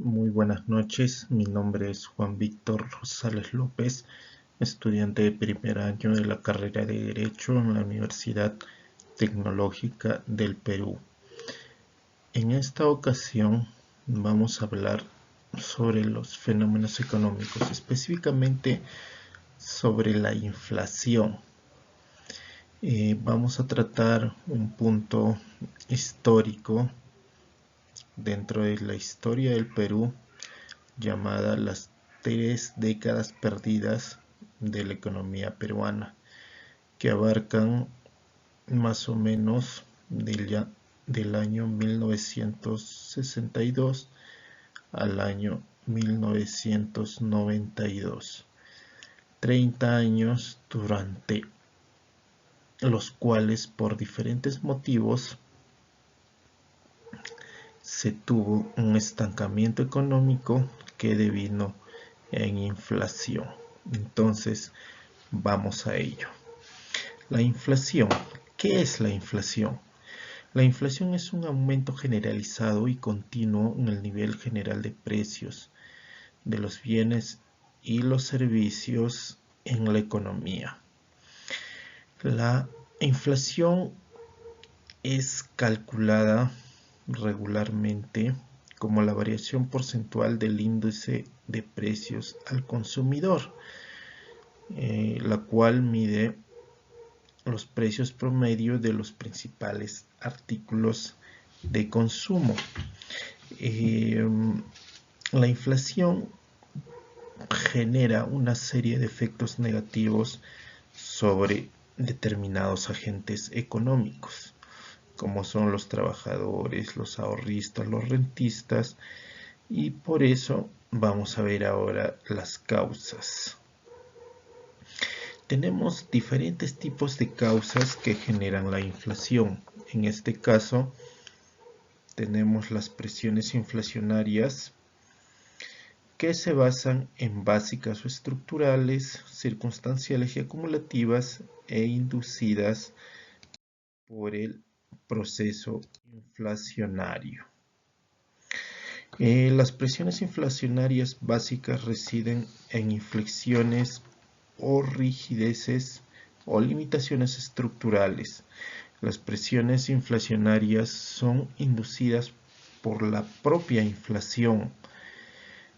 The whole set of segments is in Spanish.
Muy buenas noches, mi nombre es Juan Víctor Rosales López, estudiante de primer año de la carrera de Derecho en la Universidad Tecnológica del Perú. En esta ocasión vamos a hablar sobre los fenómenos económicos, específicamente sobre la inflación. Vamos a tratar un punto histórico dentro de la historia del Perú llamada las 3 décadas perdidas de la economía peruana, que abarcan más o menos del año 1962 al año 1992. 30 años durante los cuales por diferentes motivos se tuvo un estancamiento económico que devino en inflación. Entonces, vamos a ello. La inflación. ¿Qué es la inflación? La inflación es un aumento generalizado y continuo en el nivel general de precios de los bienes y los servicios en la economía. La inflación es calculada regularmente como la variación porcentual del índice de precios al consumidor, la cual mide los precios promedio de los principales artículos de consumo. La inflación genera una serie de efectos negativos sobre determinados agentes económicos, como son los trabajadores, los ahorristas, los rentistas, y por eso vamos a ver ahora las causas. Tenemos diferentes tipos de causas que generan la inflación. En este caso, tenemos las presiones inflacionarias que se basan en básicas o estructurales, circunstanciales y acumulativas e inducidas por el proceso inflacionario. Las presiones inflacionarias básicas residen en inflexiones o rigideces o limitaciones estructurales. Las presiones inflacionarias son inducidas por la propia inflación.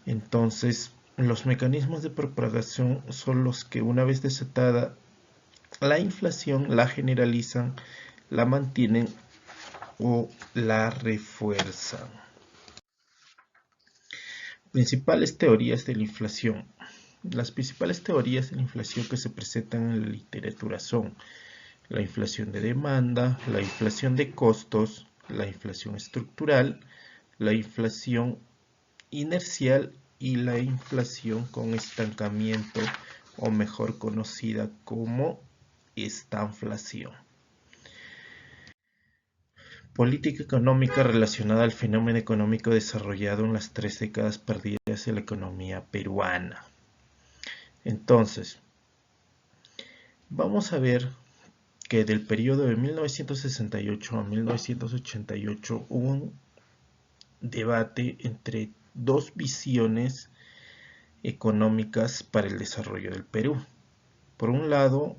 Entonces, los mecanismos de propagación son los que, una vez desatada la inflación, la generalizan, la mantienen o la refuerzan. Principales teorías de la inflación. Las principales teorías de la inflación que se presentan en la literatura son la inflación de demanda, la inflación de costos, la inflación estructural, la inflación inercial y la inflación con estancamiento, o mejor conocida como estanflación. Política económica relacionada al fenómeno económico desarrollado en las 3 décadas perdidas de la economía peruana. Entonces, vamos a ver que del periodo de 1968 a 1988 hubo un debate entre dos visiones económicas para el desarrollo del Perú. Por un lado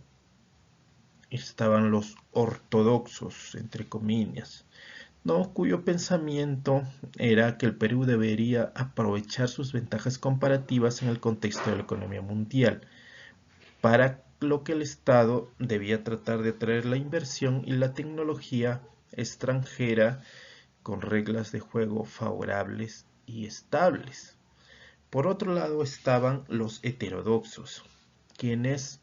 estaban los ortodoxos, entre comillas, ¿no?, cuyo pensamiento era que el Perú debería aprovechar sus ventajas comparativas en el contexto de la economía mundial, para lo que el Estado debía tratar de atraer la inversión y la tecnología extranjera con reglas de juego favorables y estables. Por otro lado estaban los heterodoxos, quienes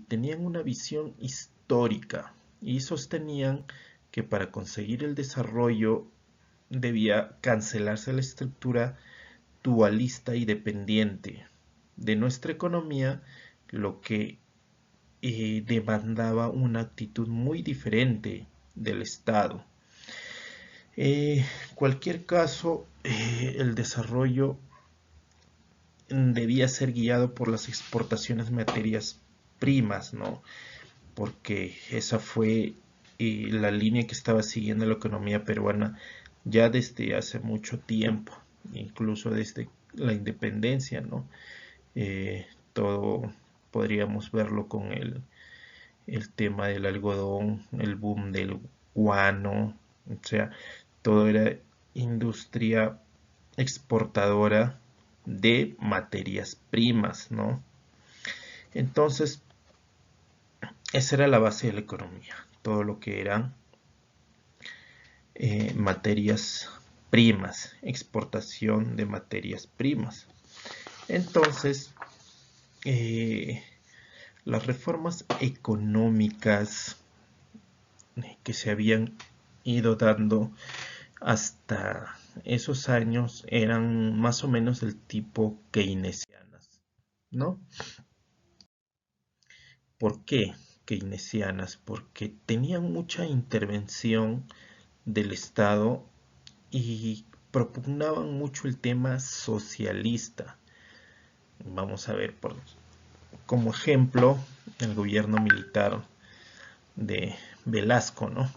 tenían una visión histórica y sostenían que para conseguir el desarrollo debía cancelarse la estructura dualista y dependiente de nuestra economía, lo que demandaba una actitud muy diferente del Estado. Cualquier caso, el desarrollo debía ser guiado por las exportaciones de materias primas, ¿no? Porque esa fue la línea que estaba siguiendo la economía peruana ya desde hace mucho tiempo. incluso desde la independencia, ¿no? Todo podríamos verlo con el tema del algodón, el boom del guano, o sea, todo era industria exportadora de materias primas, ¿no? Entonces, esa era la base de la economía, todo lo que eran materias primas, exportación de materias primas. Entonces, las reformas económicas que se habían ido dando hasta esos años eran más o menos del tipo keynesianas, ¿no? ¿Por qué keynesianas? Porque tenían mucha intervención del Estado y propugnaban mucho el tema socialista. Vamos a ver como ejemplo el gobierno militar de Velasco, ¿no?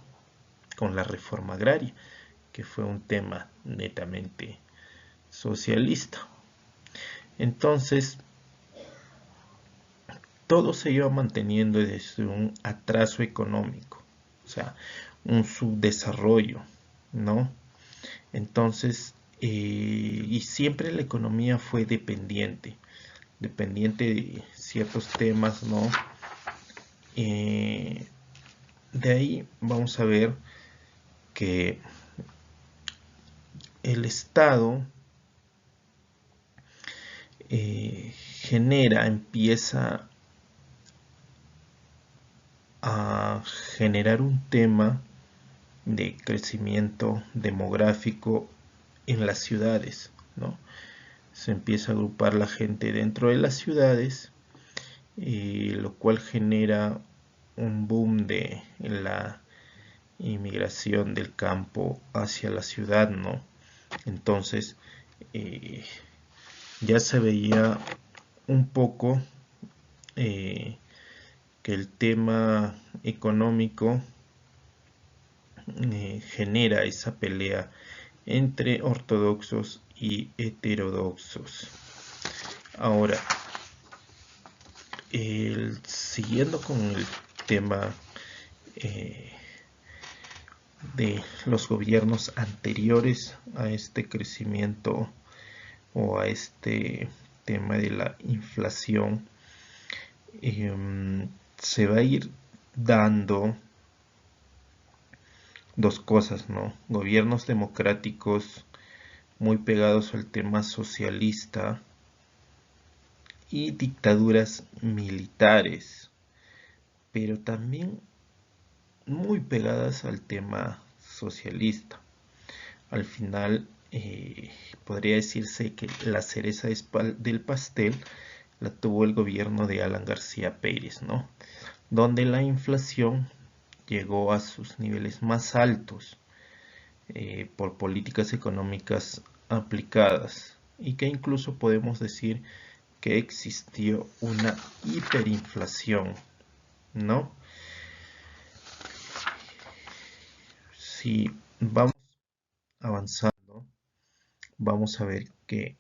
Con la reforma agraria, que fue un tema netamente socialista. Entonces, todo se iba manteniendo desde un atraso económico, o sea, un subdesarrollo, ¿no? Entonces, y siempre la economía fue dependiente de ciertos temas, ¿no? De ahí vamos a ver que el Estado empieza a generar un tema de crecimiento demográfico en las ciudades, ¿no? Se empieza a agrupar la gente dentro de las ciudades, lo cual genera un boom de la inmigración del campo hacia la ciudad, ¿no? Entonces, ya se veía un poco que el tema económico genera esa pelea entre ortodoxos y heterodoxos. Ahora, siguiendo con el tema de los gobiernos anteriores a este crecimiento o a este tema de la inflación, se va a ir dando dos cosas, ¿no? Gobiernos democráticos muy pegados al tema socialista y dictaduras militares, pero también muy pegadas al tema socialista. Al final, podría decirse que la cereza del pastel la tuvo el gobierno de Alan García Pérez, ¿no? Donde la inflación llegó a sus niveles más altos por políticas económicas aplicadas y que incluso podemos decir que existió una hiperinflación, ¿no? Si vamos avanzando, vamos a ver que,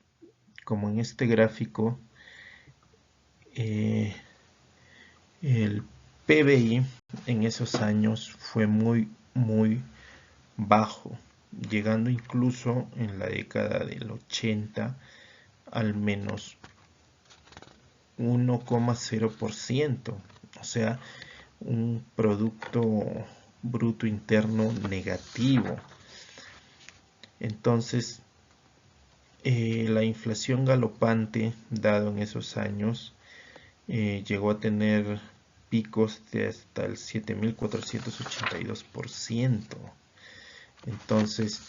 como en este gráfico, el PBI en esos años fue muy bajo, llegando incluso en la década del 80 al menos 1,0%, o sea, un producto bruto interno negativo. Entonces, la inflación galopante dado en esos años llegó a tener picos de hasta el 7.482%. Entonces,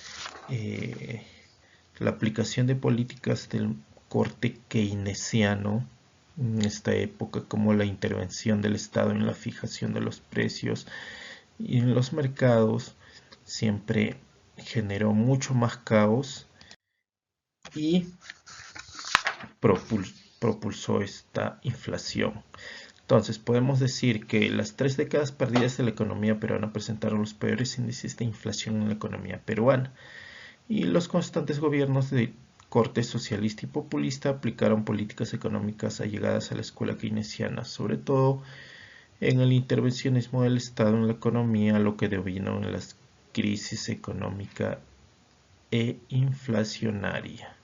la aplicación de políticas del corte keynesiano en esta época, como la intervención del Estado en la fijación de los precios y en los mercados, siempre generó mucho más caos y propulsó esta inflación. Entonces podemos decir que las 3 décadas perdidas de la economía peruana presentaron los peores índices de inflación en la economía peruana y los constantes gobiernos de corte socialista y populista aplicaron políticas económicas allegadas a la escuela keynesiana, sobre todo en el intervencionismo del Estado en la economía, lo que devino en la crisis económica e inflacionaria.